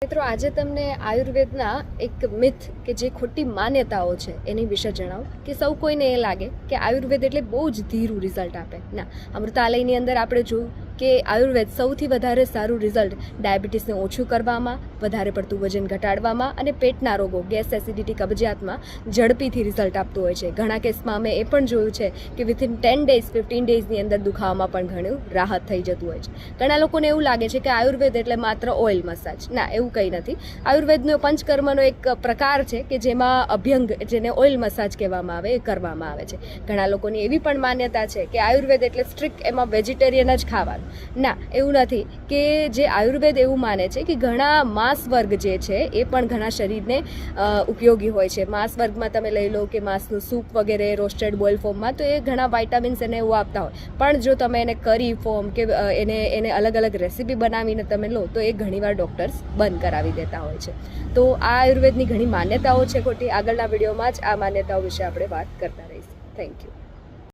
મિત્રો આજે તમને આયુર્વેદના એક મિથ કે જે ખોટી માન્યતાઓ છે એની વિશે જણાવું કે સૌ કોઈને એ લાગે કે આયુર્વેદ એટલે બહુ જ ધીરું રિઝલ્ટ આપે. ના, અમૃતાલયની અંદર આપણે જોયું કે આયુર્વેદ સૌથી વધારે સારું રિઝલ્ટ ડાયાબિટીસને ઓછું કરવામાં, વધારે પડતું વજન ઘટાડવામાં અને પેટના રોગો ગેસ, એસિડિટી, કબજિયાતમાં ઝડપીથી રિઝલ્ટ આપતું હોય છે. ઘણા કેસમાં અમે એ પણ જોયું છે કે વિથિન 10 ડેઝ 15 ડેઝની અંદર દુખાવામાં પણ ઘણું રાહત થઈ જતું હોય છે. ઘણા લોકોને એવું લાગે છે કે આયુર્વેદ એટલે માત્ર ઓઇલ મસાજ. ના, એવું કંઈ નથી. આયુર્વેદનો પંચકર્મનો એક પ્રકાર છે કે જેમાં અભ્યંગ, જેને ઓઇલ મસાજ કહેવામાં આવે, એ કરવામાં આવે છે. ઘણા લોકોની એવી પણ માન્યતા છે કે આયુર્વેદ એટલે સ્ટ્રિક્ટ એમાં વેજીટેરિયન જ ખાવાનું. ના, એવું નથી. કે જે આયુર્વેદ એવું માને છે કે ઘણા માંસ વર્ગ જે છે એ પણ ઘણા શરીરને ઉપયોગી હોય છે. માંસ વર્ગમાં તમે લઈ લો કે માંસનું સૂપ વગેરે રોસ્ટેડ બોઇલ ફોર્મમાં, તો એ ઘણા વાઇટામિન્સ એને એવું આપતા હોય. પણ જો તમે એને કરી ફોર્મ કે એને અલગ અલગ રેસીપી બનાવીને તમે લો તો એ ઘણીવાર ડૉક્ટર્સ બંધ કરાવી દેતા હોય છે. તો આ આયુર્વેદની ઘણી માન્યતાઓ છે ખોટી. આગળના વિડીયોમાં જ આ માન્યતાઓ વિશે આપણે વાત કરતા રહીશું. Thank you.